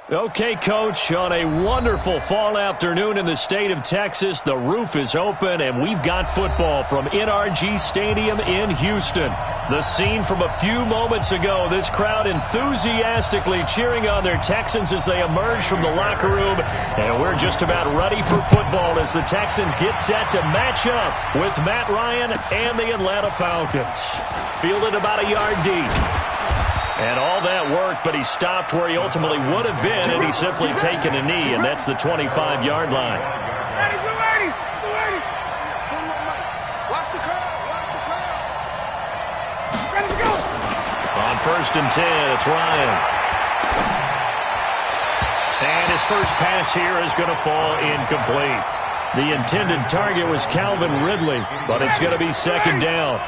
Okay, Coach, on a wonderful fall afternoon in the state of Texas, the roof is open, and we've got football from NRG Stadium in Houston. The scene from a few moments ago, this crowd enthusiastically cheering on their Texans as they emerge from the locker room, and we're just about ready for football as the Texans get set to match up with Matt Ryan and the Atlanta Falcons. Fielded about a yard deep. And all that work, but he stopped where he ultimately would have been, and he's simply taken a knee, and that's the 25-yard line. On 1st and 10, it's Ryan. And his first pass here is going to fall incomplete. The intended target was Calvin Ridley, but it's going to be 2nd down.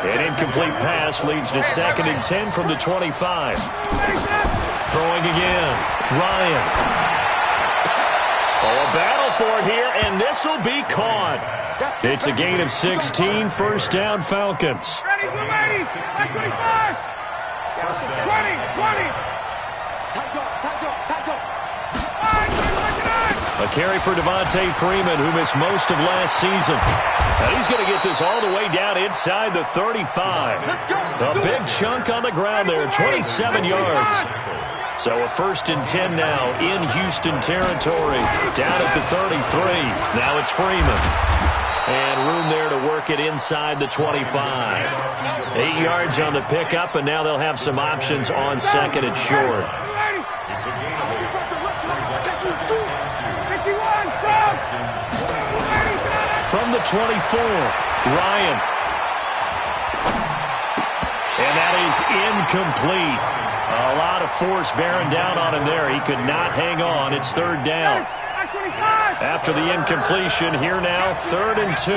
An incomplete pass leads to 2nd and 10 from the 25. Throwing again. Ryan. Oh, a battle for it here, and this will be caught. It's a gain of 16, 1st down Falcons. 20. A carry for Devontae Freeman, who missed most of last season. And he's going to get this all the way down inside the 35. A big chunk on the ground there, 27 yards. So a 1st and 10 now in Houston territory, down at the 33. Now it's Freeman. And room there to work it inside the 25. 8 yards on the pickup, and now they'll have some options on 2nd and short. From the 24, Ryan. And that is incomplete. A lot of force bearing down on him there. He could not hang on. It's 3rd down. After the incompletion, here now, 3rd and 2.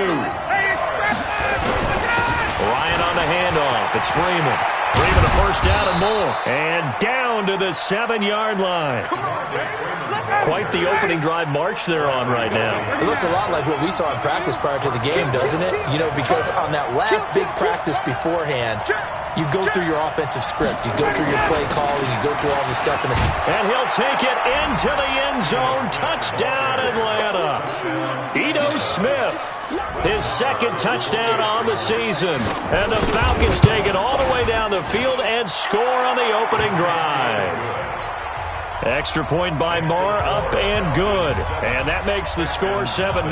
Ryan on the handoff. It's Freeman. Freeman a 1st down and more. And down to the 7-yard line. Quite the opening drive march they're on right now. It looks a lot like what we saw in practice prior to the game, doesn't it? You know, because on that last big practice beforehand, you go through your offensive script. You go through your play calling. You go through all the stuff. And he'll take it into the end zone. Touchdown, Atlanta. Ito Smith, his 2nd touchdown on the season. And the Falcons take it all the way down the field and score on the opening drive. Extra point by Moore, up and good. And that makes the score 7-0.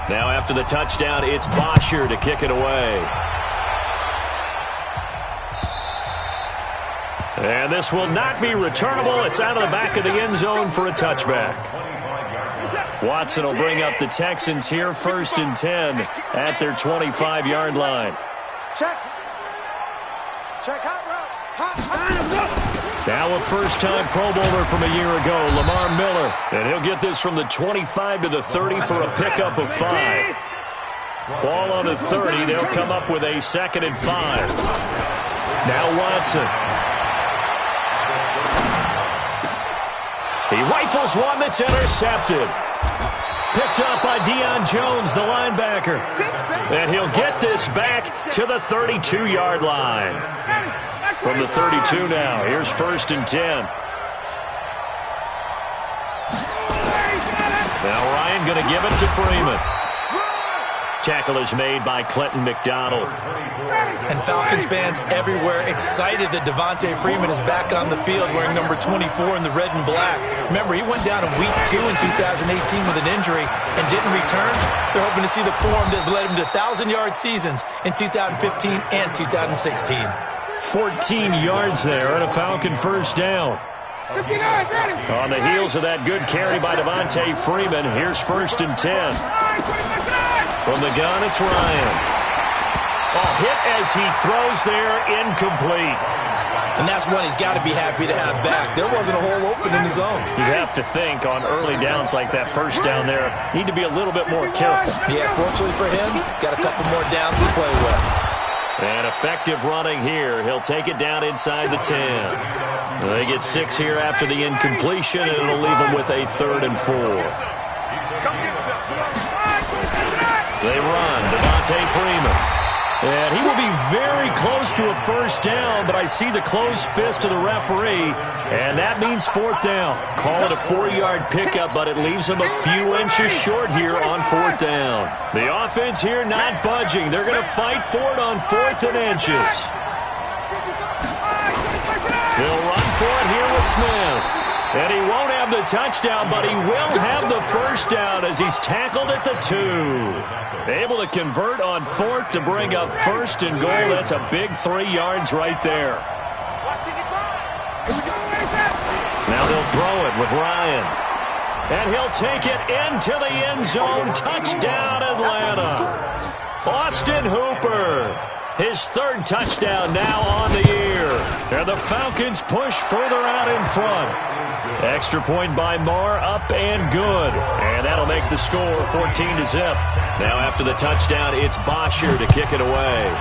Now after the touchdown, it's Bosher to kick it away. And this will not be returnable. It's out of the back of the end zone for a touchback. Watson will bring up the Texans here, 1st and 10 at their 25-yard line. Check hot route. Now a first-time Pro Bowler from a year ago, Lamar Miller. And he'll get this from the 25 to the 30 for a pickup of 5. Ball on the 30. They'll come up with a 2nd and 5. Now Watson. He rifles one that's intercepted. Picked up by Deion Jones, the linebacker. And he'll get this back to the 32-yard line. From the 32 now, here's 1st and 10. Now Ryan going to give it to Freeman. Tackle is made by Clinton McDonald. And Falcons fans everywhere excited that Devontae Freeman is back on the field wearing number 24 in the red and black. Remember, he went down in week 2 in 2018 with an injury and didn't return. They're hoping to see the form that led him to 1,000-yard seasons in 2015 and 2016. 14 yards there and a Falcon 1st down. On the heels of that good carry by Devontae Freeman, here's 1st and 10. From the gun, it's Ryan. A hit as he throws there, incomplete. And that's one he's got to be happy to have back. There wasn't a hole open in the zone. You'd have to think on early downs like that 1st down there, need to be a little bit more careful. Yeah, fortunately for him, got a couple more downs to play with. And effective running here. He'll take it down inside the 10. They get 6 here after the incompletion, and it'll leave them with a 3rd and 4. They run. Devontae Freeman. And he will be very close to a first down, but I see the closed fist of the referee, and that means fourth down. Call it a 4-yard pickup, but it leaves him a few inches short here on fourth down. The offense here not budging. They're going to fight for it on 4th and inches. He'll run for it here with Smith. And he won't have the touchdown, but he will have the first down as he's tackled at the 2. Able to convert on 4th to bring up 1st and goal. That's a big 3 yards right there. Now they'll throw it with Ryan. And he'll take it into the end zone. Touchdown, Atlanta. Austin Hooper. His 3rd touchdown now on the year. And the Falcons push further out in front. Extra point by Marr, up and good. And that'll make the score 14-0. Now after the touchdown, it's Bosher to kick it away.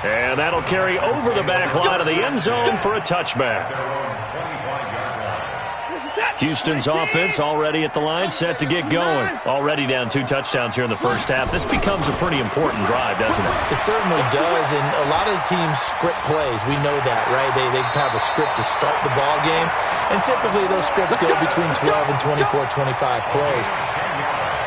And that'll carry over the back line of the end zone for a touchback. Houston's offense already at the line, set to get going. Already down 2 touchdowns here in the first half. This becomes a pretty important drive, doesn't it? It certainly does, and a lot of the teams script plays. We know that, right? They have a script to start the ball game, and typically those scripts go between 12 and 24, 25 plays.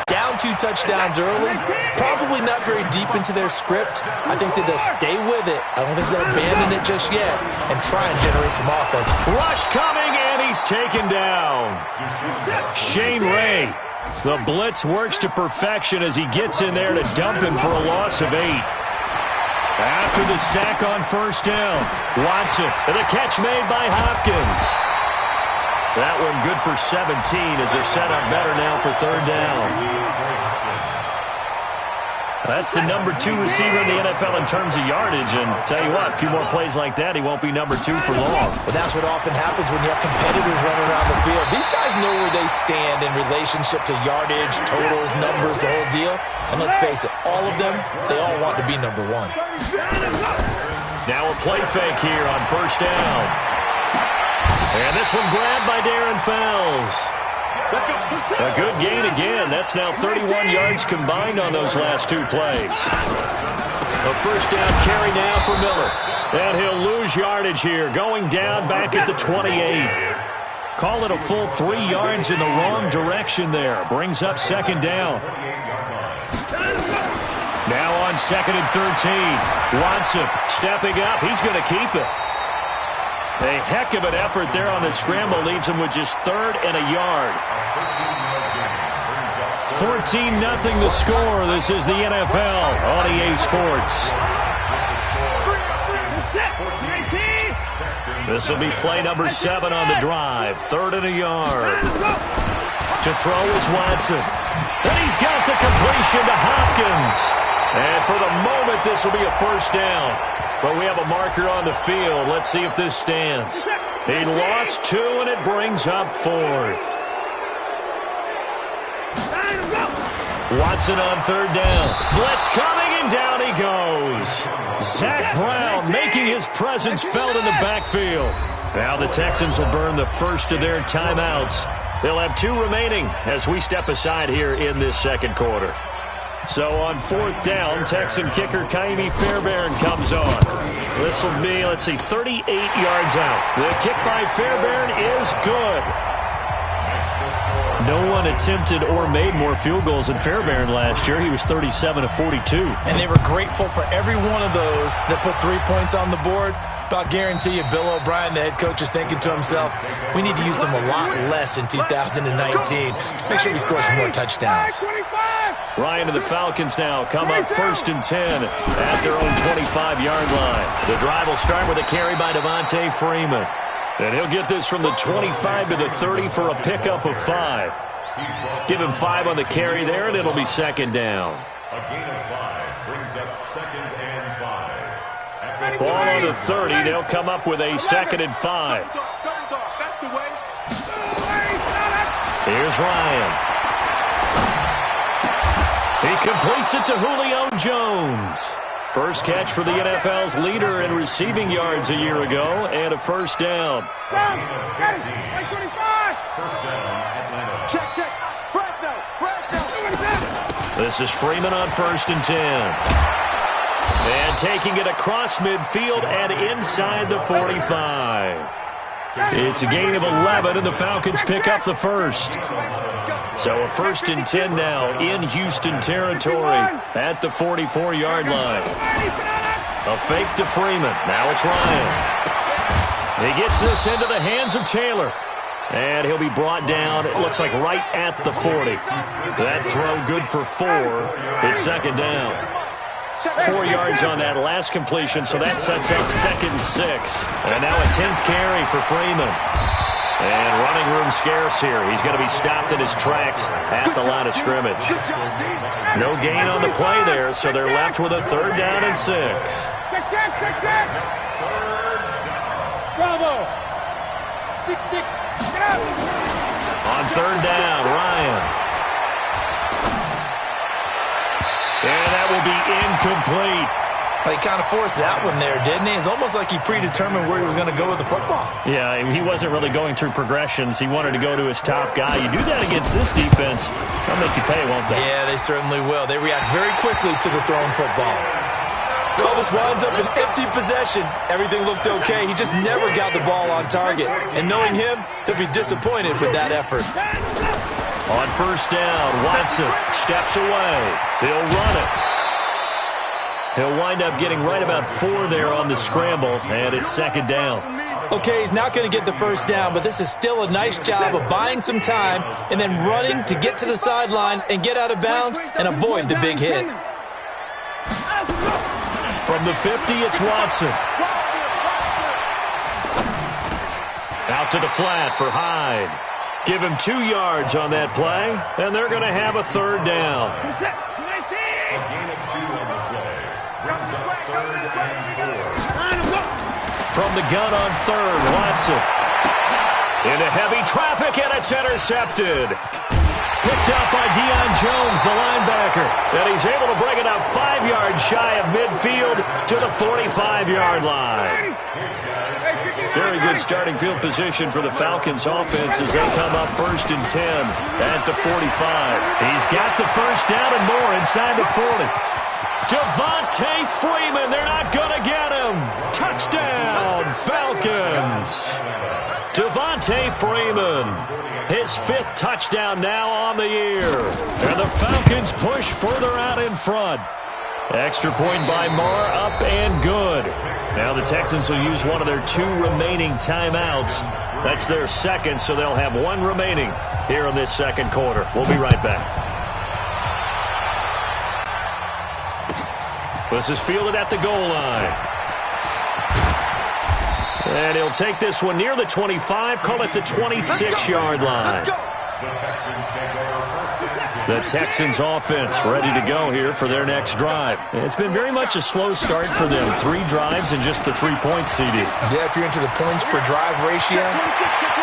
Down 2 touchdowns early, probably not very deep into their script. I think that they'll stay with it. I don't think they'll abandon it just yet and try and generate some offense. Rush coming, and he's taken down. Shane Ray. The blitz works to perfection as he gets in there to dump him for a loss of 8. After the sack on first down, Watson, and the catch made by Hopkins. That one good for 17 as they're set up better now for 3rd down. That's the number 2 receiver in the NFL in terms of yardage, and tell you what, a few more plays like that, he won't be number 2 for long. Well, that's what often happens when you have competitors running around the field. These guys know where they stand in relationship to yardage, totals, numbers, the whole deal. And let's face it, all of them, they all want to be number 1. Now a play fake here on first down. And this one grabbed by Darren Fells. A good gain again. That's now 31 yards combined on those last 2 plays. A first down carry now for Miller. And he'll lose yardage here, going down back at the 28. Call it a full 3 yards in the wrong direction there. Brings up 2nd down. Now on 2nd and 13. Watson stepping up. He's going to keep it. A heck of an effort there on the scramble leaves him with just 3rd and a yard. 14-0 the score. This is the NFL on EA Sports. This will be play number 7 on the drive. 3rd and a yard. To throw is Watson. And he's got the completion to Hopkins. And for the moment, this will be a first down. But we have a marker on the field. Let's see if this stands. He lost 2, and it brings up 4th. Watson on 3rd down. Blitz coming, and down he goes. Zach Brown making his presence felt in the backfield. Now the Texans will burn the first of their timeouts. They'll have 2 remaining as we step aside here in this 2nd quarter. So on 4th down, Texan kicker Kaimi Fairbairn comes on. This will be, 38 yards out. The kick by Fairbairn is good. No one attempted or made more field goals than Fairbairn last year. He was 37 of 42. And they were grateful for every one of those that put 3 points on the board. But I'll guarantee you, Bill O'Brien, the head coach, is thinking to himself, we need to use them a lot less in 2019. Let's make sure we score some more touchdowns. Ryan and the Falcons now come up 1st and 10 at their own 25-yard line. The drive will start with a carry by Devontae Freeman. And he'll get this from the 25 to the 30 for a pickup of 5. Give him 5 on the carry there, and it'll be 2nd down. A gain of 5 brings up 2nd and 5. Ball on the 30. They'll come up with a 2nd and 5. Here's Ryan. He completes it to Julio Jones. First catch for the NFL's leader in receiving yards a year ago, and a first down. First down, Atlanta. Check. Fresno. This is Freeman on 1st and 10. And taking it across midfield and inside the 45. It's a gain of 11, and the Falcons pick up the first. So a 1st and 10 now in Houston territory at the 44-yard line. A fake to Freeman. Now it's Ryan. He gets this into the hands of Taylor. And he'll be brought down, it looks like right at the 40. That throw good for 4. It's 2nd down. 4 yards on that last completion, so that sets up 2nd and 6. And now a 10th carry for Freeman. And running room scarce here. He's going to be stopped in his tracks at the line of scrimmage. No gain on the play there, so they're left with a 3rd down and 6. Bravo. 6-6. On 3rd down, Ryan. And that will be incomplete. Well, he kind of forced that one there, didn't he? It's almost like he predetermined where he was going to go with the football. Yeah, he wasn't really going through progressions. He wanted to go to his top guy. You do that against this defense, they'll make you pay, won't they? Yeah, they certainly will. They react very quickly to the thrown football. Well, this winds up in empty possession. Everything looked okay. He just never got the ball on target. And knowing him, he'll be disappointed with that effort. On 1st down, Watson steps away. He'll run it. He'll wind up getting right about 4 there on the scramble, and it's 2nd down. Okay, he's not going to get the 1st down, but this is still a nice job of buying some time and then running to get to the sideline and get out of bounds and avoid the big hit. From the 50, it's Watson. Out to the flat for Hyde. Give him 2 yards on that play, and they're going to have a 3rd down. A gain of 2 on the play. Brings up 3rd and 4. From the gun on 3rd, Watson. Into heavy traffic, and it's intercepted. Picked up by Deion Jones, the linebacker. And he's able to bring it up 5 yards shy of midfield to the 45-yard line. Very good starting field position for the Falcons offense as they come up 1st and 10 at the 45. He's got the 1st down and more inside the 40. Devontae Freeman, they're not going to get him. Touchdown, Falcons. Devontae Freeman, his 5th touchdown now on the year. And the Falcons push further out in front. Extra point by Marr, up and good. Now the Texans will use one of their 2 remaining timeouts. That's their 2nd, so they'll have 1 remaining here in this 2nd quarter. We'll be right back. This is fielded at the goal line. And he'll take this one near the 25, call it the 26-yard line. The Texans offense ready to go here for their next drive. It's been very much a slow start for them. 3 drives and just the 3-point CD. Yeah, if you're into the points per drive ratio,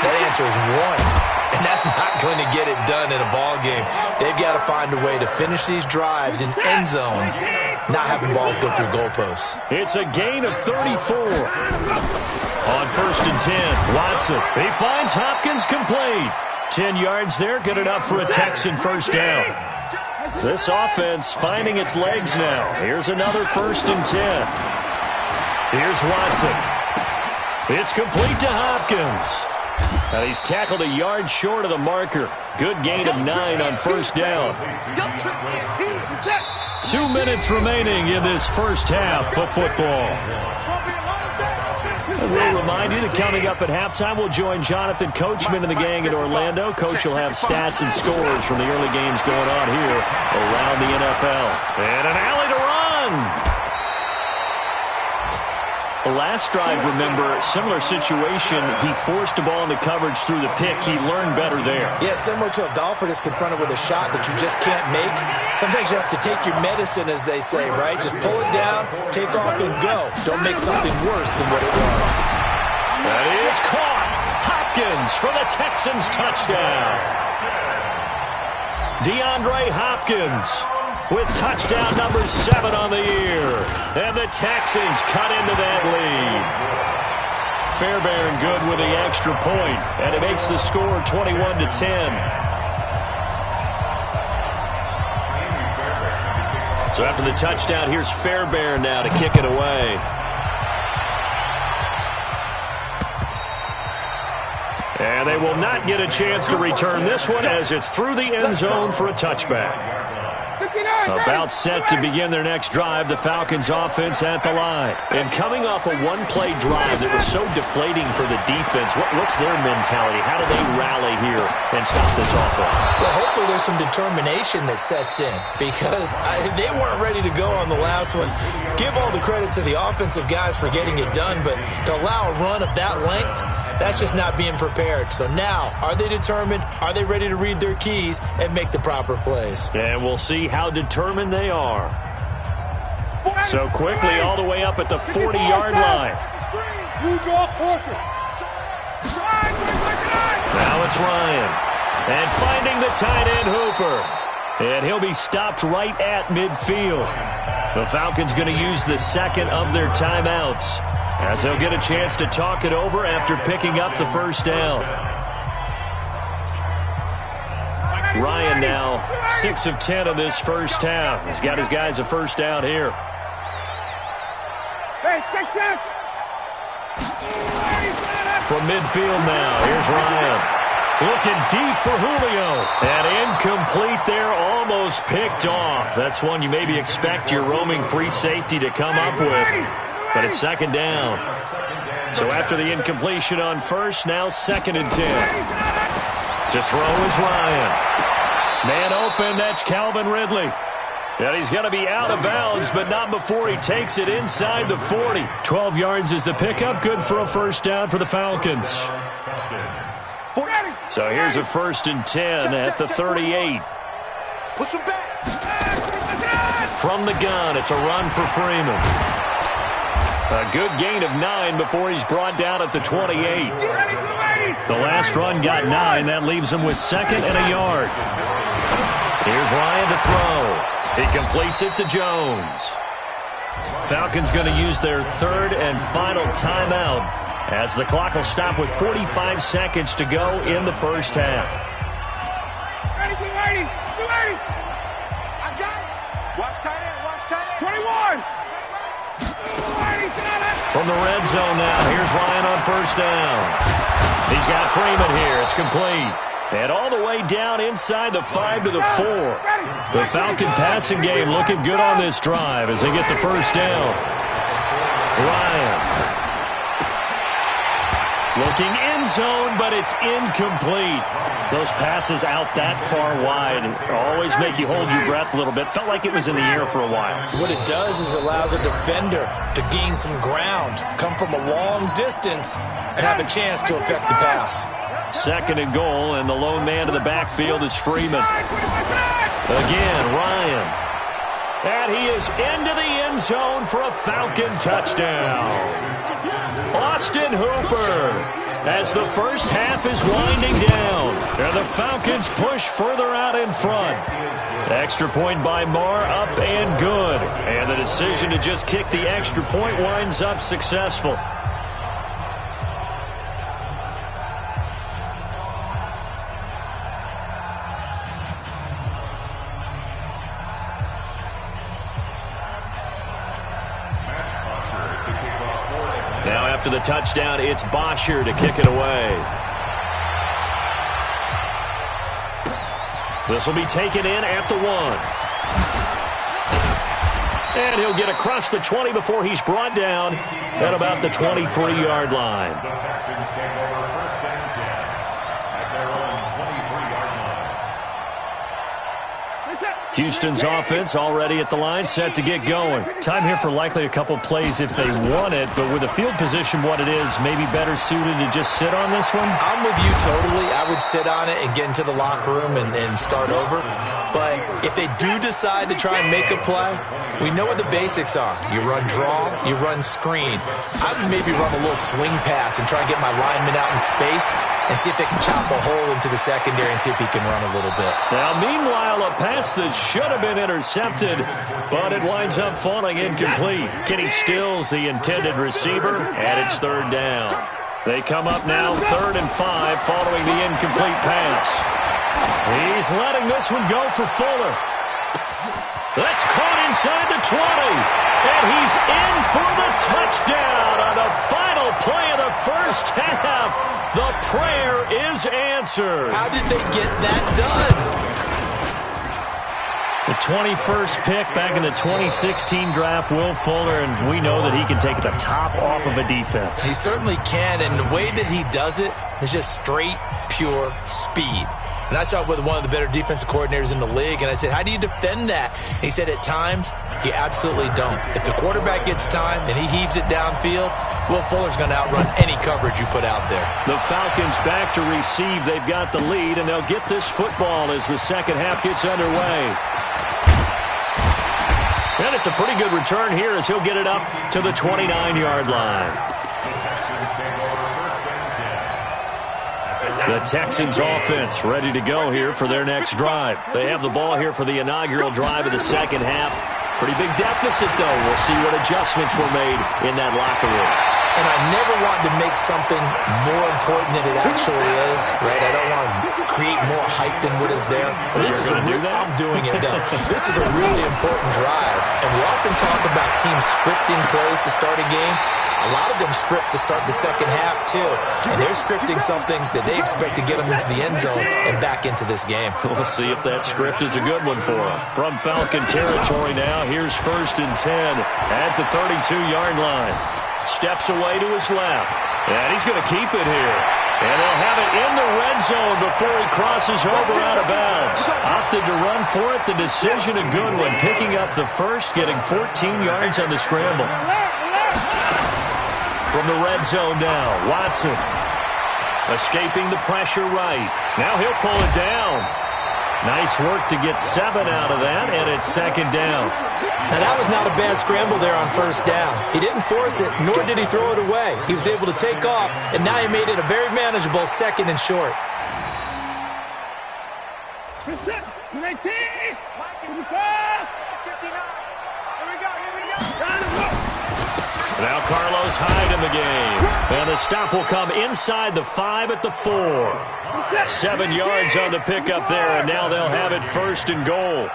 that answer is 1. And that's not going to get it done in a ball game. They've got to find a way to finish these drives in end zones, not having balls go through goalposts. It's a gain of 34. On 1st and 10, Watson. He finds Hopkins complete. 10 yards there, good enough for a Texan 1st down. This offense finding its legs now. Here's another 1st and 10. Here's Watson. It's complete to Hopkins. And he's tackled a yard short of the marker. Good gain of 9 on 1st down. 2 minutes remaining in this 1st half of football. We'll remind you that coming up at halftime, we'll join Jonathan Coachman and the gang in Orlando. Coach will have stats and scores from the early games going on here around the NFL. And an alley to run. The last drive, remember, similar situation. He forced the ball into coverage through the pick. He learned better there. Yeah, similar to a golfer that's confronted with a shot that you just can't make. Sometimes you have to take your medicine, as they say, right? Just pull it down, take off, and go. Don't make something worse than what it was. That is caught. Hopkins for the Texans touchdown. DeAndre Hopkins with touchdown number 7 on the year. And the Texans cut into that lead. Fairbairn good with the extra point, and it makes the score 21-10. So after the touchdown, here's Fairbairn now to kick it away. And they will not get a chance to return this one as it's through the end zone for a touchback. About set to begin their next drive, the Falcons offense at the line. And coming off a one-play drive that was so deflating for the defense, what's their mentality? How do they rally here and stop this offense? Well, hopefully there's some determination that sets in because they weren't ready to go on the last one. Give all the credit to the offensive guys for getting it done, but to allow a run of that length, that's just not being prepared. So now, are they determined? Are they ready to read their keys and make the proper plays? And we'll see how determined they are. So quickly all the way up at the 40-yard line. Now it's Ryan. And finding the tight end Hooper. And he'll be stopped right at midfield. The Falcons going to use the second of their timeouts, as they'll get a chance to talk it over after picking up the first down. Ryan now 6 of 10 in this first half. He's got his guys a first down here. From midfield now, here's Ryan. Looking deep for Julio. And incomplete there, almost picked off. That's one you maybe expect your roaming free safety to come up with. But it's second down. So after the incompletion on first, now 2nd and 10. To throw is Ryan. Man open, that's Calvin Ridley. And he's going to be out of bounds, but not before he takes it inside the 40. 12 yards is the pickup, good for a first down for the Falcons. So here's a 1st and 10 at the 38. From the gun, it's a run for Freeman. A good gain of 9 before he's brought down at the 28. The last run got 9. That leaves him with 2nd and a yard. Here's Ryan to throw. He completes it to Jones. Falcons going to use their 3rd and final timeout, as the clock will stop with 45 seconds to go in the first half. From the red zone now, here's Ryan on first down. He's got Freeman here. It's complete. And all the way down inside the 5 to the 4. The Falcon passing game looking good on this drive as they get the first down. Ryan. Looking end zone, but it's incomplete. Those passes out that far wide always make you hold your breath a little bit. Felt like it was in the air for a while. What it does is it allows a defender to gain some ground, come from a long distance, and have a chance to affect the pass. 2nd and goal, and the lone man to the backfield is Freeman. Again, Ryan. And he is into the end zone for a Falcon touchdown. Austin Hooper, as the first half is winding down, and the Falcons push further out in front. Extra point by Marr, up and good. And the decision to just kick the extra point winds up successful. Now after the touchdown, it's Bosher to kick it away. This will be taken in at the 1. And he'll get across the 20 before he's brought down at about the 23-yard line. The Texans take over 1st and 10 at their own 23-yard line. Houston's offense already at the line, set to get going. Time here for likely a couple plays if they want it, but with the field position what it is, maybe better suited to just sit on this one? I'm with you totally. I would sit on it and get into the locker room and start over. But if they do decide to try and make a play, we know what the basics are. You run draw, you run screen. I would maybe run a little swing pass and try and get my lineman out in space and see if they can chop a hole into the secondary and see if he can run a little bit. Now, meanwhile, a pass that should have been intercepted, but it winds up falling incomplete. Kenny Stills, the intended receiver, and it's 3rd down. They come up now 3rd and 5 following the incomplete pass. He's letting this one go for Fuller. That's caught inside the 20. And he's in for the touchdown on the final play of the first half. The prayer is answered. How did they get that done? The 21st pick back in the 2016 draft, Will Fuller, and we know that he can take the top off of a defense. He certainly can, and the way that he does it is just straight, pure speed. And I saw it with one of the better defensive coordinators in the league, and I said, how do you defend that? And he said, at times, you absolutely don't. If the quarterback gets time and he heaves it downfield, Will Fuller's going to outrun any coverage you put out there. The Falcons back to receive. They've got the lead, and they'll get this football as the second half gets underway. And it's a pretty good return here as he'll get it up to the 29-yard line. The Texans offense ready to go here for their next drive. They have the ball here for the inaugural drive of the second half. Pretty big deficit, though. We'll see what adjustments were made in that locker room. And I never want to make something more important than it actually is, right? I don't want to create more hype than what is there. But this is I'm doing it, though. This is a really important drive. And we often talk about teams scripting plays to start a game. A lot of them script to start the second half, too. And they're scripting something that they expect to get them into the end zone and back into this game. We'll see if that script is a good one for them. From Falcon territory now, here's 1st and 10 at the 32-yard line. Steps away to his left. And he's going to keep it here. And they'll have it in the red zone before he crosses over out of bounds. Opted to run for it. The decision a good one. Picking up the first, getting 14 yards on the scramble. From the red zone now, Watson. Escaping the pressure right. Now he'll pull it down. Nice work to get 7 out of that, and it's 2nd down. Now, that was not a bad scramble there on 1st down. He didn't force it, nor did he throw it away. He was able to take off, and now he made it a very manageable 2nd and short. Now Carlos Hyde in the game. And the stop will come inside the 5 at the 4. 7 yards on the pickup there, and now they'll have it 1st and goal.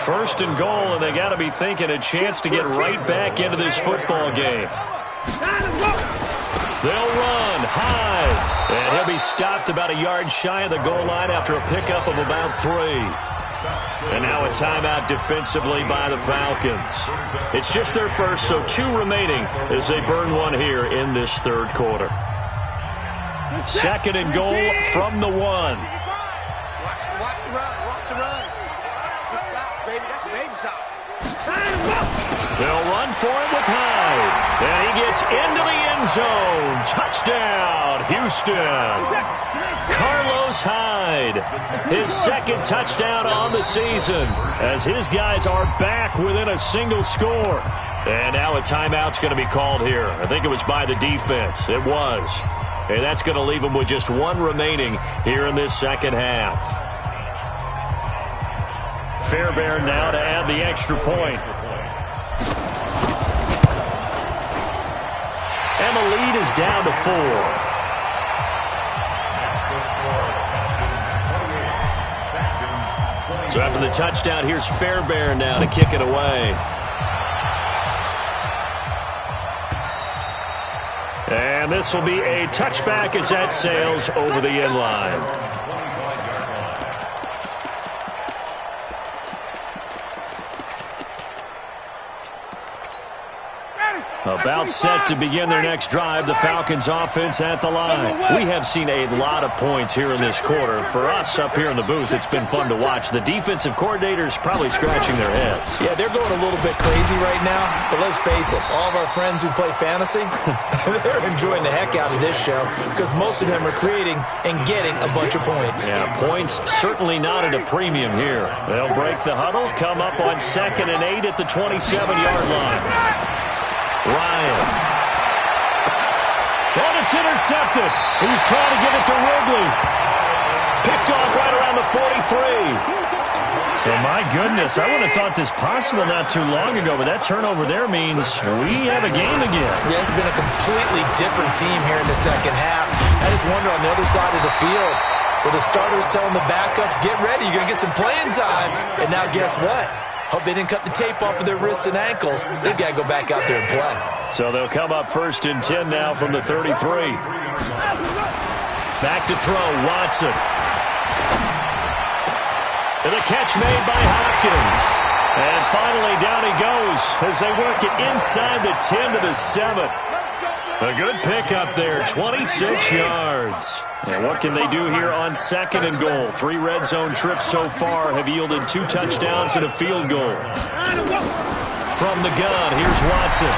1st and goal, and they got to be thinking a chance to get right back into this football game. They'll run Hyde, and he'll be stopped about a yard shy of the goal line after a pickup of about 3. And now a timeout defensively by the Falcons. It's just their first, so 2 remaining as they burn one here in this 3rd quarter. 2nd and goal from the 1. Watch the run. Watch the run. That's soft, baby. That's baby soft. They'll run for it with Hyde. And he gets into the end zone. Touchdown, Houston. Carlos Hyde, his 2nd touchdown on the season as his guys are back within a single score. And now a timeout's going to be called here. I think it was by the defense. It was. And that's going to leave them with just 1 remaining here in this 2nd half. Fairbairn now to add the extra point. And the lead is down to 4. So after the touchdown, here's Fairbairn now to kick it away. And this will be a touchback as that sails over the end line. About set to begin their next drive, the Falcons offense at the line. We have seen a lot of points here in this quarter. For us up here in the booth, it's been fun to watch. The defensive coordinators probably scratching their heads. Yeah, they're going a little bit crazy right now, but let's face it, all of our friends who play fantasy, they're enjoying the heck out of this show because most of them are creating and getting a bunch of points. Yeah, points certainly not at a premium here. They'll break the huddle, come up on 2nd and 8 at the 27-yard line. Ryan. And it's intercepted. He's trying to give it to Wrigley. Picked off right around the 43. So, my goodness, I would have thought this possible not too long ago, but that turnover there means we have a game again. Yeah, it's been a completely different team here in the 2nd half. I just wonder on the other side of the field, where the starters telling the backups, get ready, you're going to get some playing time. And now guess what? Hope they didn't cut the tape off of their wrists and ankles. They've got to go back out there and play. So they'll come up 1st and 10 now from the 33. Back to throw, Watson. And the catch made by Hopkins. And finally down he goes as they work it inside the 10 to the 7. A good pickup there, 26 yards. And what can they do here on 2nd and goal? 3 red zone trips so far have yielded 2 touchdowns and a field goal. From the gun, here's Watson.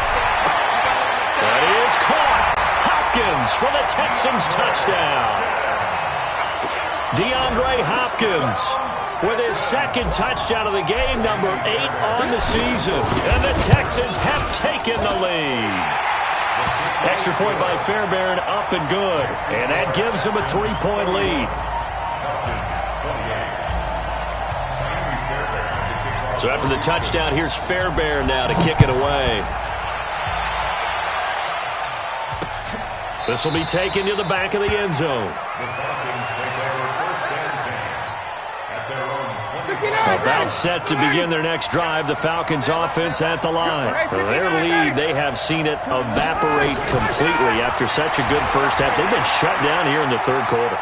That is caught. Hopkins for the Texans touchdown. DeAndre Hopkins with his 2nd touchdown of the game, number 8 on the season. And the Texans have taken the lead. Extra point by Fairbairn, up and good. And that gives them a 3-point lead. So after the touchdown, here's Fairbairn now to kick it away. This will be taken to the back of the end zone. About set to begin their next drive, the Falcons offense at the line. Their lead, they have seen it evaporate completely after such a good first half. They've been shut down here in the 3rd quarter.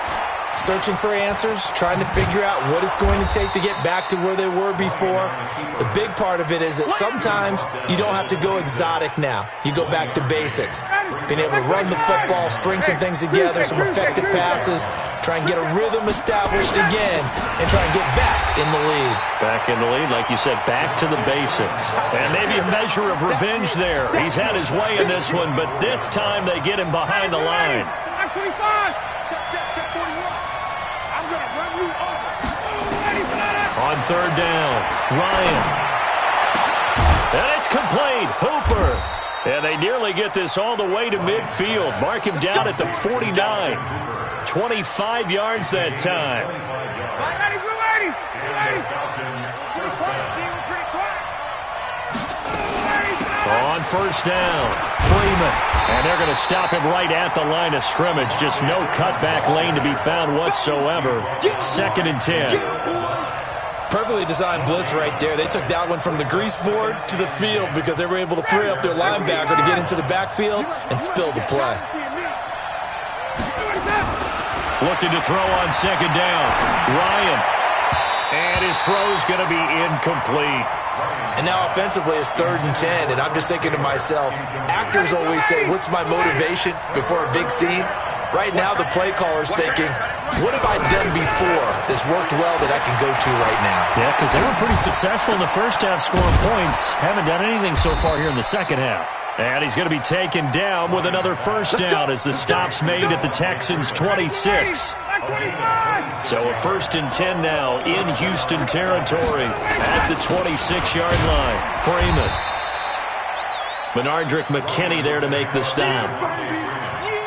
Searching for answers, trying to figure out what it's going to take to get back to where they were before. The big part of it is that sometimes you don't have to go exotic now. You go back to basics. Being able to run the football, string some things together, some effective passes, try and get a rhythm established again, and try and get back in the lead. Back in the lead, like you said, back to the basics. And maybe a measure of revenge there. He's had his way in this one, but this time they get him behind the line. On 3rd down, Ryan. And it's complete. Hooper. And they nearly get this all the way to midfield. Mark him down at the 49. 25 yards that time. On 1st down, Freeman. And they're going to stop him right at the line of scrimmage. Just no cutback lane to be found whatsoever. 2nd and 10. Perfectly designed blitz right there. They took that one from the grease board to the field because they were able to free up their linebacker to get into the backfield and spill the play. Looking to throw on 2nd down. Ryan. And his throw's going to be incomplete. And now offensively it's 3rd and 10, and I'm just thinking to myself, actors always say, what's my motivation before a big scene? Right now the play caller's thinking, what have I done before that's worked well that I can go to right now? Yeah, because they were pretty successful in the first half scoring points. Haven't done anything so far here in the second half. And he's going to be taken down with another 1st down as the stop's made at the Texans' 26. So a 1st and 10 now in Houston territory at the 26-yard line. Freeman. Benardrick McKinney there to make the stop.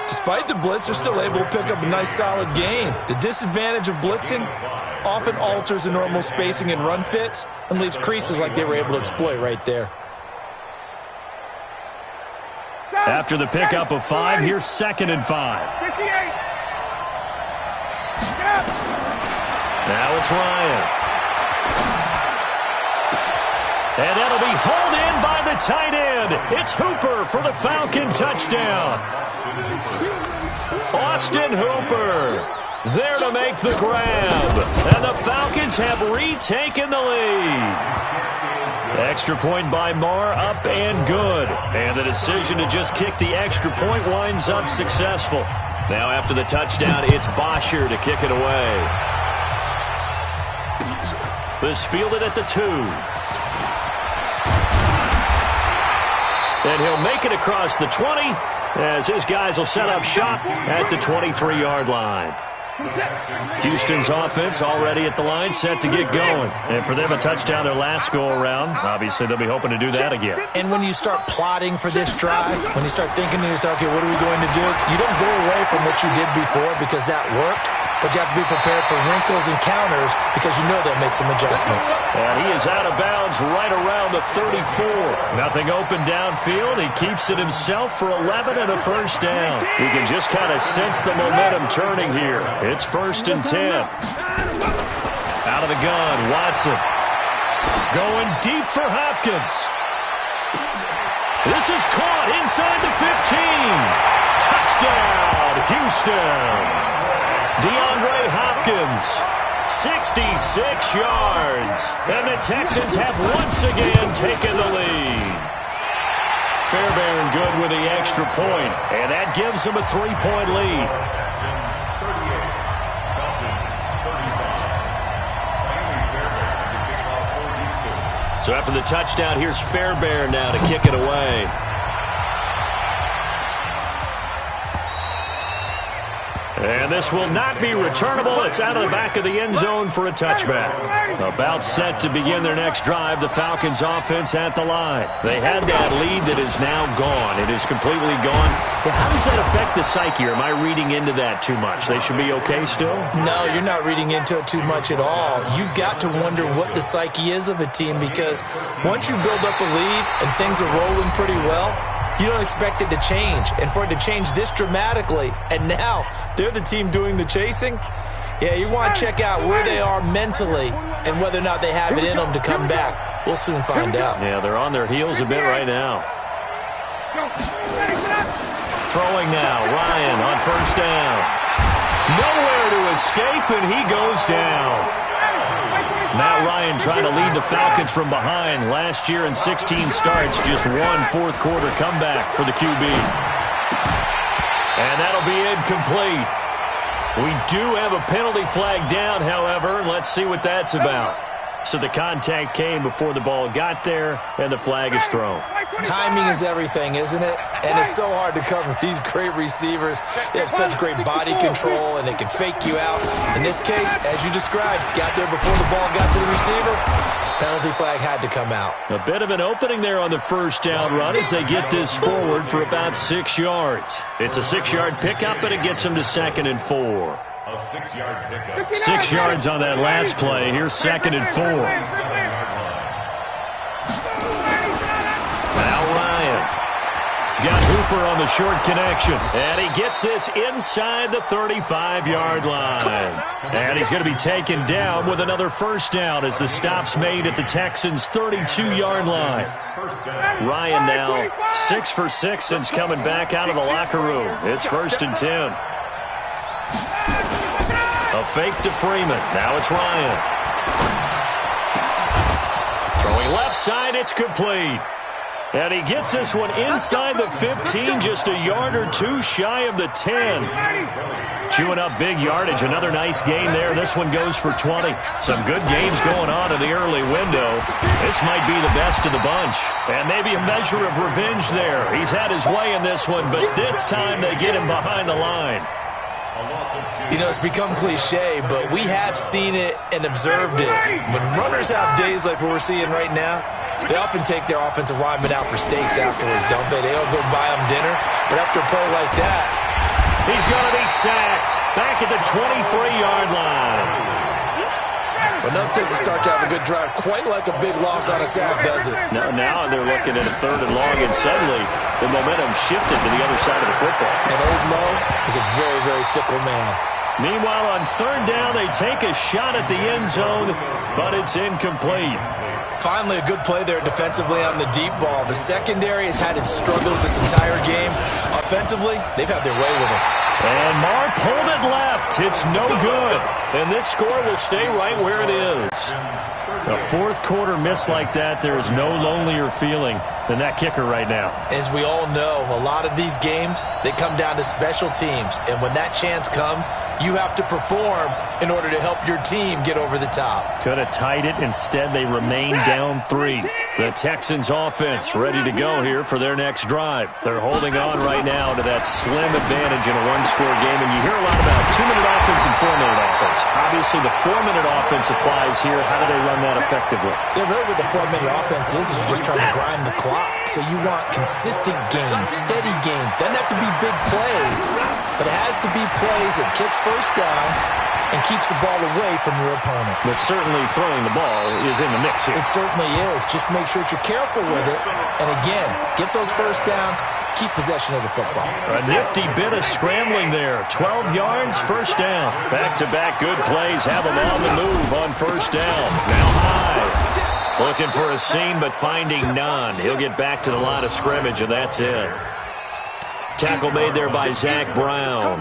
Despite the blitz, they're still able to pick up a nice solid gain. The disadvantage of blitzing often alters the normal spacing and run fits and leaves creases like they were able to exploit right there. After the pickup of 5, here's 2nd and 5. Now it's Ryan. And that'll be hauled in by the tight end. It's Hooper for the Falcon touchdown. Austin Hooper there to make the grab. And the Falcons have retaken the lead. Extra point by Marr, up and good. And the decision to just kick the extra point winds up successful. Now after the touchdown, it's Bosher to kick it away. This fielded at the 2. And he'll make it across the 20 as his guys will set up shop at the 23-yard line. Houston's offense already at the line, set to get going. And for them, a touchdown their last go-around. Obviously, they'll be hoping to do that again. And when you start plotting for this drive, when you start thinking to yourself, okay, what are we going to do? You don't go away from what you did before because that worked, but you have to be prepared for wrinkles and counters because you know they'll make some adjustments. And he is out of bounds right around the 34. Nothing open downfield. He keeps it himself for 11 and a 1st down. You can just kind of sense the momentum turning here. It's 1st and 10. Out of the gun, Watson. Going deep for Hopkins. This is caught inside the 15. Touchdown, Houston. DeAndre Hopkins, 66 yards. And the Texans have once again taken the lead. Fairbairn good with the extra point, and that gives them a 3-point lead. So after the touchdown, here's Fairbairn now to kick it away. And this will not be returnable. It's out of the back of the end zone for a touchback. About set to begin their next drive, the Falcons offense at the line. They had that lead that is now gone. It is completely gone. Well, how does that affect the psyche? Or am I reading into that too much? They should be okay still? No, you're not reading into it too much at all. You've got to wonder what the psyche is of a team, because once you build up a lead and things are rolling pretty well, you don't expect it to change. And for it to change this dramatically, and now they're the team doing the chasing, yeah, you want to check out where they are mentally and whether or not they have it in them to come back. We'll soon find out. Yeah, they're on their heels a bit right now. Throwing now, Ryan on first down. Nowhere to escape, and he goes down. Matt Ryan trying to lead the Falcons from behind. Last year in 16 starts, just one fourth-quarter comeback for the QB. And that'll be incomplete. We do have a penalty flag down, however. Let's see what that's about. So the contact came before the ball got there, and the flag is thrown. Timing is everything, isn't it? And it's so hard to cover these great receivers. They have such great body control, and they can fake you out. In this case, as you described, got there before the ball got to the receiver. Penalty flag had to come out. A bit of an opening there on the first down run as they get this forward for about 6 yards. It's a 6-yard pickup, and it gets them to 2nd and 4. A 6-yard pickup. 6 yards on that last play. Here's 2nd and 4. Now Ryan. He's got Hooper on the short connection. And he gets this inside the 35-yard line. And he's going to be taken down with another first down as the stop's made at the Texans' 32-yard line. Ryan now 6 for 6 since coming back out of the locker room. It's 1st and 10. A fake to Freeman. Now it's Ryan. Throwing left side, it's complete. And he gets this one inside the 15, just a yard or two shy of the 10. Chewing up big yardage. Another nice gain there. This one goes for 20. Some good games going on in the early window. This might be the best of the bunch. And maybe a measure of revenge there. He's had his way in this one, but this time they get him behind the line. You know, it's become cliche, but we have seen it and observed it. When runners have days like what we're seeing right now, they often take their offensive linemen out for steaks afterwards, don't they? They all go buy them dinner. But after a play like that, he's going to be sacked back at the 23-yard line. But nothing takes a start to have a good drive quite like a big loss on a sack, does it? No, now they're looking at a 3rd and long, and suddenly the momentum shifted to the other side of the football. And Old Mo is a very, very fickle man. Meanwhile, on 3rd down, they take a shot at the end zone, but it's incomplete. Finally, a good play there defensively on the deep ball. The secondary has had its struggles this entire game. Offensively, they've had their way with it. And Mark pulled it left. It's no good. And this score will stay right where it is. A fourth-quarter miss like that, there is no lonelier feeling than that kicker right now. As we all know, a lot of these games, they come down to special teams. And when that chance comes, you have to perform in order to help your team get over the top. Could have tied it. Instead, they remain down 3. The Texans offense ready to go here for their next drive. They're holding on right now to that slim advantage in a one-score game. And you hear a lot about 2-minute offense and 4-minute offense. Obviously, the 4-minute offense applies here. How do they run that effectively? Yeah, really what the 4-minute offense is you're just trying to grind the clock. So you want consistent gains, steady gains. Doesn't have to be big plays, but it has to be plays that gets first downs and keeps the ball away from your opponent. But certainly throwing the ball is in the mix here. It certainly is. Just make sure that you're careful with it. And again, get those first downs, keep possession of the football. A nifty bit of scrambling there. 12 yards, first down. Back-to-back good plays have them on the move on first down. Now high. Looking for a seam, but finding none. He'll get back to the line of scrimmage, and that's it. Tackle made there by Zach Brown.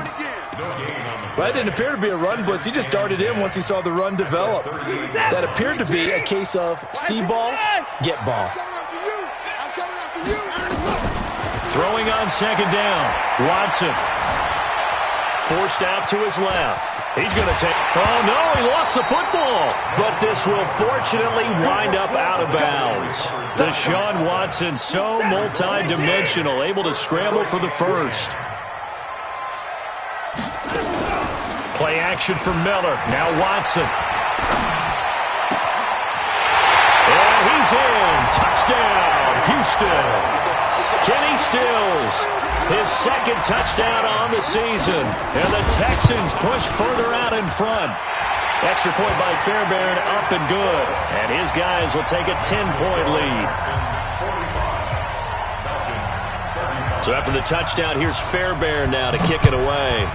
That didn't appear to be a run blitz. He just darted in once he saw the run develop. That appeared to be a case of see ball, get ball. Throwing on second down. Watson. Forced out to his left. He's going to take... Oh, no, he lost the football. But this will fortunately wind up out of bounds. Deshaun Watson, so multi-dimensional, able to scramble for the first. Play action for Miller. Now Watson. And he's in. Touchdown, Houston. Kenny Stills, his second touchdown on the season. And the Texans push further out in front. Extra point by Fairbairn, up and good. And his guys will take a 10-point lead. So after the touchdown, here's Fairbairn now to kick it away.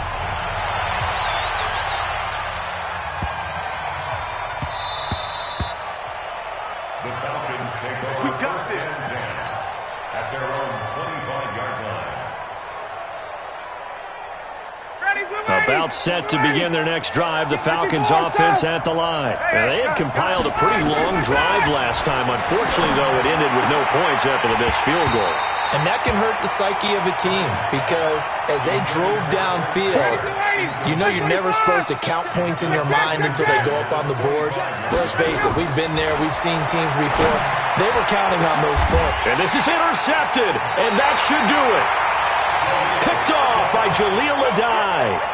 About set to begin their next drive, the Falcons offense at the line. Now, they had compiled a pretty long drive last time. Unfortunately, though, it ended with no points after the missed field goal. And that can hurt the psyche of a team because as they drove downfield, you know you're never supposed to count points in your mind until they go up on the board. Let's face it, we've been there. We've seen teams before. They were counting on those points. And this is intercepted, and that should do it. Picked off by Jaleel Adai.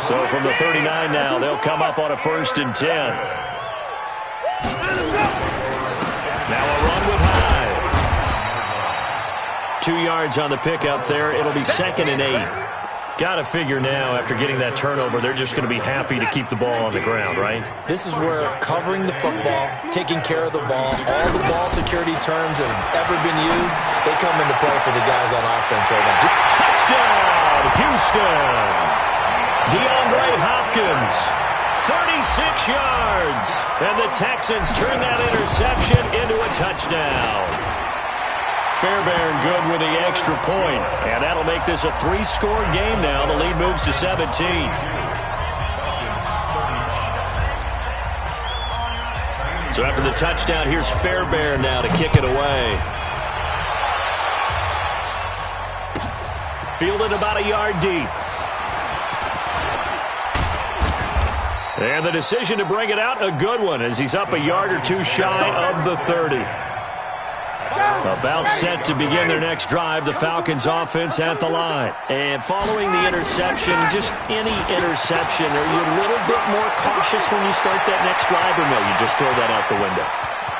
So from the 39 now, they'll come up on a 1st and 10. Now a run with Hyde. 2 yards on the pickup there. It'll be 2nd and 8. Got to figure now, after getting that turnover, they're just going to be happy to keep the ball on the ground, right? This is where covering the football, taking care of the ball, all the ball security terms that have ever been used, they come into play for the guys on offense right now. Just touchdown, Houston! DeAndre Hopkins, 36 yards. And the Texans turn that interception into a touchdown. Fairbairn good with the extra point. And that'll make this a 3-score game now. The lead moves to 17. So after the touchdown, here's Fairbairn now to kick it away. Fielded about a yard deep. And the decision to bring it out, a good one, as he's up a yard or two shy of the 30. About set to begin their next drive, the Falcons offense at the line. And following the interception, just any interception, are you a little bit more cautious when you start that next drive, or no, you just throw that out the window?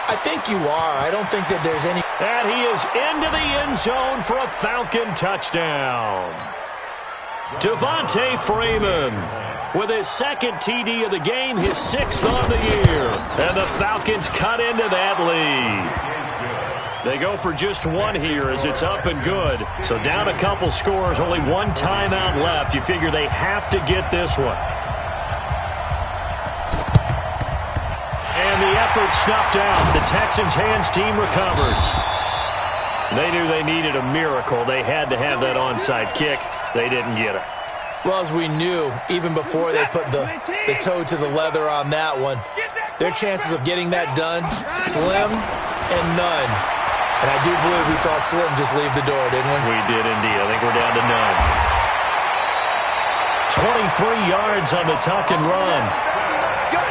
I think you are. I don't think that there's any... And he is into the end zone for a Falcon touchdown. Devontae Freeman with his 2nd TD of the game, his 6th on the year. And the Falcons cut into that lead. They go for just one here as it's up and good. So down a couple scores, only one timeout left. You figure they have to get this one. And the effort snuffed out. The Texans' hands team recovers. They knew they needed a miracle. They had to have that onside kick. They didn't get it. Well, as we knew, even before they put the toe to the leather on that one, their chances of getting that done, slim and none. And I do believe we saw Slim just leave the door, didn't we? We did indeed. I think we're down to none. 23 yards on the tuck and run.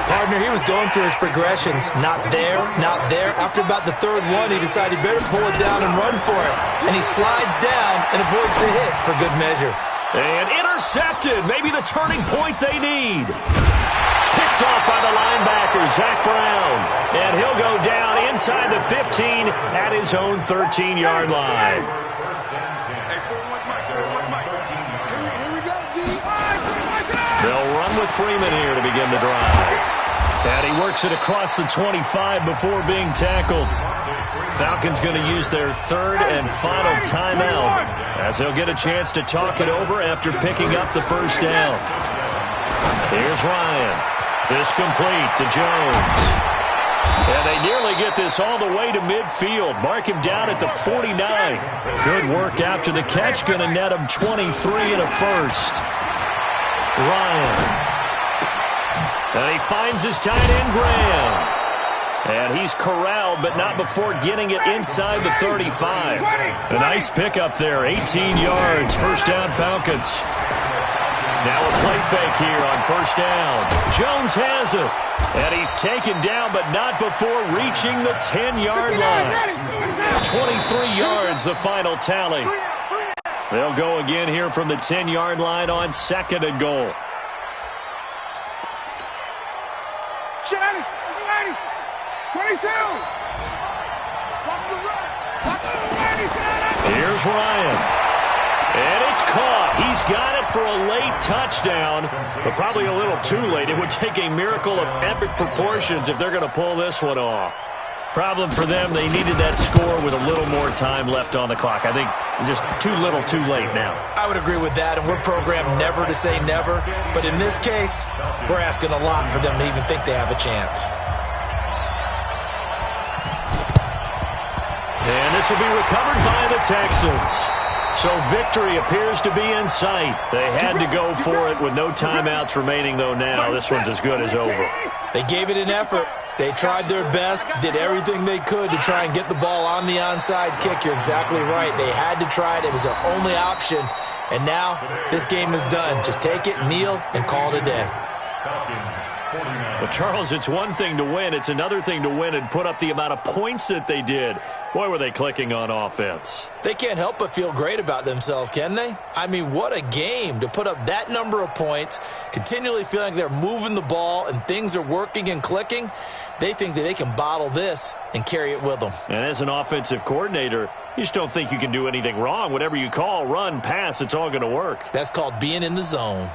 Partner, he was going through his progressions. Not there, not there. After about the 3rd one, he decided he better pull it down and run for it. And he slides down and avoids the hit for good measure. And intercepted. Maybe the turning point they need. Picked off by the linebacker, Zach Brown. And he'll go down inside the 15 at his own 13-yard line. They'll run with Freeman here to begin the drive. And he works it across the 25 before being tackled. Falcons going to use their 3rd and final timeout as they'll get a chance to talk it over after picking up the first down. Here's Ryan. This complete to Jones. And they nearly get this all the way to midfield. Mark him down at the 49. Good work after the catch. Going to net him 23 and a first. Ryan. And he finds his tight end, Graham. And he's corralled, but not before getting it inside the 35. A nice pickup there, 18 yards. First down, Falcons. Now a play fake here on first down. Jones has it. And he's taken down, but not before reaching the 10-yard line. 23 yards, the final tally. They'll go again here from the 10-yard line on second and goal. Johnny, 22. Here's Ryan. And it's caught. He's got it for a late touchdown, but probably a little too late. It would take a miracle of epic proportions if they're going to pull this one off. Problem for them, they needed that score with a little more time left on the clock. I think just too little too late now. I would agree with that, and we're programmed never to say never. But in this case, we're asking a lot for them to even think they have a chance. And this will be recovered by the Texans. So victory appears to be in sight. They had to go for it with no timeouts remaining, though now. This one's as good as over. They gave it an effort. They tried their best, did everything they could to try and get the ball on the onside kick. You're exactly right. They had to try it. It was their only option. And now this game is done. Just take it, kneel, and call it a day. Well, Charles, it's one thing to win. It's another thing to win and put up the amount of points that they did. Boy, were they clicking on offense. They can't help but feel great about themselves, can they? I mean, what a game to put up that number of points, continually feeling like they're moving the ball and things are working and clicking. They think that they can bottle this and carry it with them. And as an offensive coordinator, you just don't think you can do anything wrong. Whatever you call, run, pass, it's all going to work. That's called being in the zone.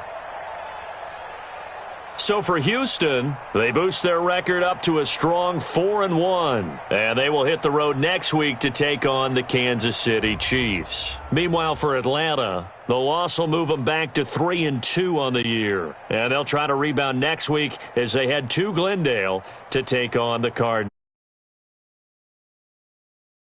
So for Houston, they boost their record up to a strong 4-1. And they will hit the road next week to take on the Kansas City Chiefs. Meanwhile, for Atlanta, the loss will move them back to 3-2 on the year. And they'll try to rebound next week as they head to Glendale to take on the Cardinals.